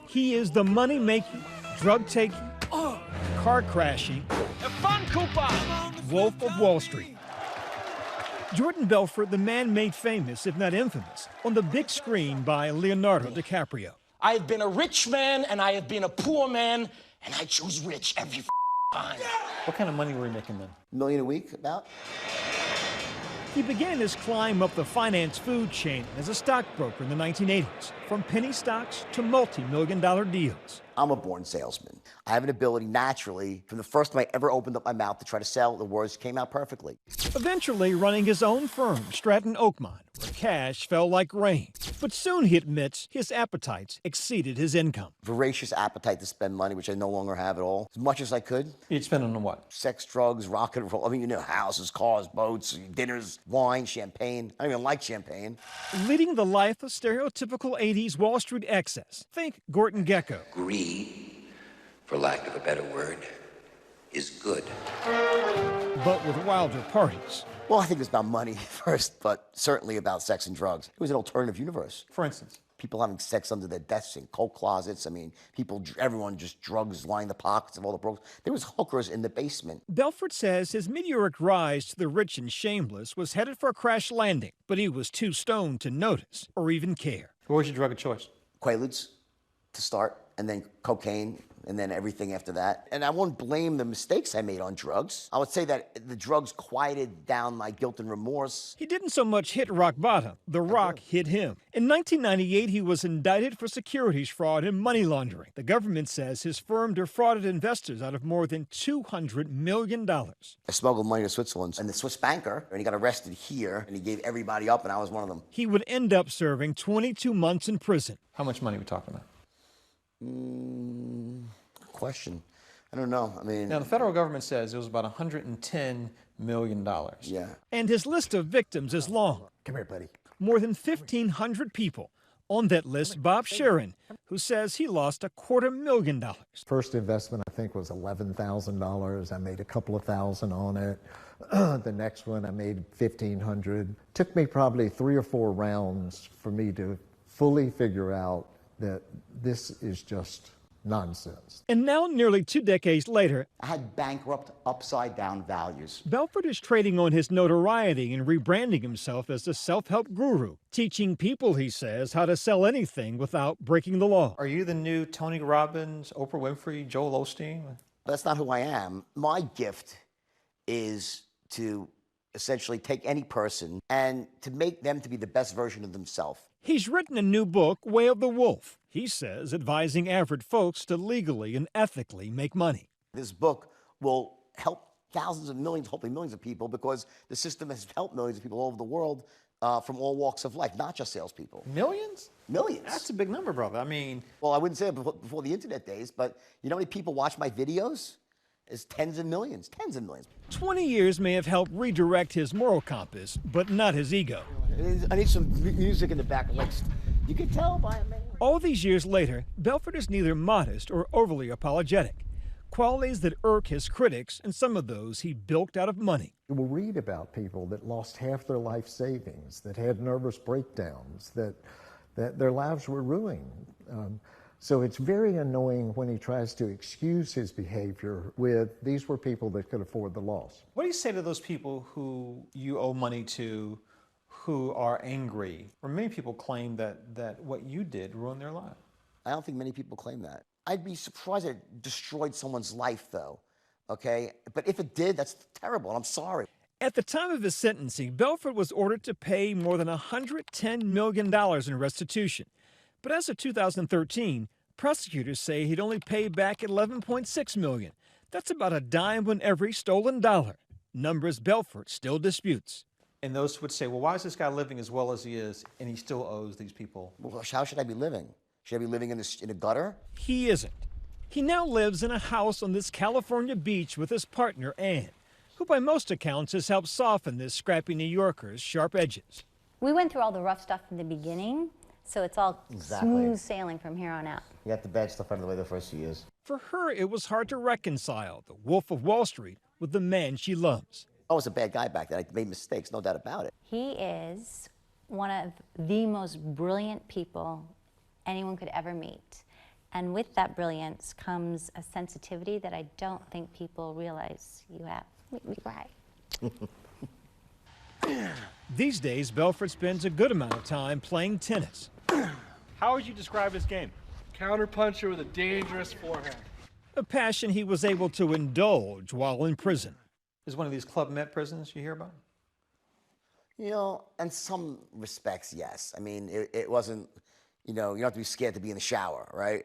He is the money-making, drug-taking, car-crashing Wolf of Wall Street. Jordan Belfort, the man made famous, if not infamous, on the big screen by Leonardo DiCaprio. I have been a rich man and I have been a poor man, and I choose rich every time. What kind of money were you making then? $1 million a week, about. He began his climb up the finance food chain as a stockbroker in the 1980s, from penny stocks to multi-million-dollar deals. I'm a born salesman. I have an ability naturally, from the first time I ever opened up my mouth to try to sell, the words came out perfectly. Eventually running his own firm, Stratton Oakmont, where cash fell like rain. But soon, he admits, his appetites exceeded his income. Voracious appetite to spend money, which I no longer have at all. As much as I could. You'd spend on what? Sex, drugs, rock and roll. I mean, you know, houses, cars, boats, dinners, wine, champagne. I don't even like champagne. Leading the life of stereotypical 80s Wall Street excess. Think Gordon Gekko. Greed, for lack of a better word, is good. But with wilder parties. Well, I think it's about money first, but certainly about sex and drugs. It was an alternative universe. For instance? People having sex under their desks in coat closets. I mean, everyone just drugs lining the pockets of all the brokers. There was hookers in the basement. Belfort says his meteoric rise to the rich and shameless was headed for a crash landing, but he was too stoned to notice or even care. What was your drug of choice? Quaaludes to start, and then cocaine, and then everything after that. And I won't blame the mistakes I made on drugs. I would say that the drugs quieted down my guilt and remorse. He didn't so much hit rock bottom. The rock hit him. In 1998, he was indicted for securities fraud and money laundering. The government says his firm defrauded investors out of more than $200 million. I smuggled money to Switzerland, and the Swiss banker, and he got arrested here, and he gave everybody up, and I was one of them. He would end up serving 22 months in prison. How much money are we talking about? Question. I don't know. I mean... Now, the federal government says it was about $110 million. Yeah. And his list of victims is long. Come here, buddy. More than 1,500 people. On that list, Bob Sharon, who says he lost $250,000. First investment, I think, was $11,000. I made a couple of thousand on it. The next one, I made $1,500. Took me probably 3 or 4 rounds for me to fully figure out that this is just nonsense. And now, nearly 2 decades later, I had bankrupt, upside-down values. Belfort is trading on his notoriety and rebranding himself as a self-help guru, teaching people, he says, how to sell anything without breaking the law. Are you the new Tony Robbins, Oprah Winfrey, Joel Osteen? That's not who I am. My gift is to essentially take any person and to make them to be the best version of themselves. He's written a new book, Way of the Wolf. He says advising average folks to legally and ethically make money. This book will help thousands of millions, hopefully millions of people, because the system has helped millions of people all over the world from all walks of life, not just salespeople. Millions? Millions. That's a big number, brother. I mean... Well, I wouldn't say it before the internet days, but you know how many people watch my videos? It's tens of millions, tens of millions. 20 years may have helped redirect his moral compass, but not his ego. I need some music in the back. Like, you can tell by a man. All these years later, Belfort is neither modest or overly apologetic. Qualities that irk his critics and some of those he bilked out of money. You will read about people that lost half their life savings, that had nervous breakdowns, that their lives were ruined. So it's very annoying when he tries to excuse his behavior with, these were people that could afford the loss. What do you say to those people who you owe money to who are angry? Or many people claim that what you did ruined their life. I don't think many people claim that. I'd be surprised it destroyed someone's life, though, okay? But if it did, that's terrible, and I'm sorry. At the time of his sentencing, Belfort was ordered to pay more than $110 million in restitution. But as of 2013, prosecutors say he'd only paid back $11.6 million. That's about a dime on every stolen dollar. Numbers Belfort still disputes. And those would say, well, why is this guy living as well as he is, and he still owes these people? Well, how should I be living? Should I be living in a gutter? He isn't. He now lives in a house on this California beach with his partner, Ann, who by most accounts has helped soften this scrappy New Yorker's sharp edges. We went through all the rough stuff in the beginning, so it's all smooth sailing from here on out. You got the bad stuff out of the way the first few years. For her, it was hard to reconcile the Wolf of Wall Street with the man she loves. I was a bad guy back then. I made mistakes, no doubt about it. He is one of the most brilliant people anyone could ever meet. And with that brilliance comes a sensitivity that I don't think people realize you have. Make me cry. These days, Belfort spends a good amount of time playing tennis. How would you describe his game? Counterpuncher with a dangerous forehand. A passion he was able to indulge while in prison. Is one of these Club Med prisons you hear about? You know, in some respects, yes. I mean, it wasn't, you know, you don't have to be scared to be in the shower, right?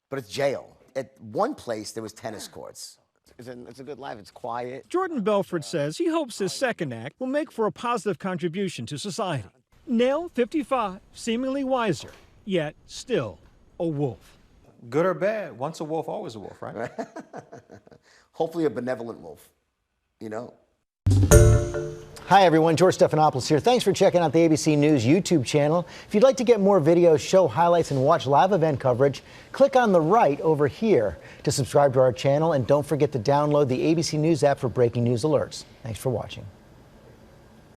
But it's jail. At one place, there was tennis courts. It's a good life. It's quiet. Jordan Belfort says he hopes his second act will make for a positive contribution to society. Now 55, seemingly wiser, yet still a wolf. Good or bad, once a wolf, always a wolf, right? Hopefully a benevolent wolf, you know? Hi everyone, George Stephanopoulos here. Thanks for checking out the ABC News YouTube channel. If you'd like to get more videos, show highlights, and watch live event coverage, click on the right over here to subscribe to our channel, and don't forget to download the ABC News app for breaking news alerts. Thanks for watching.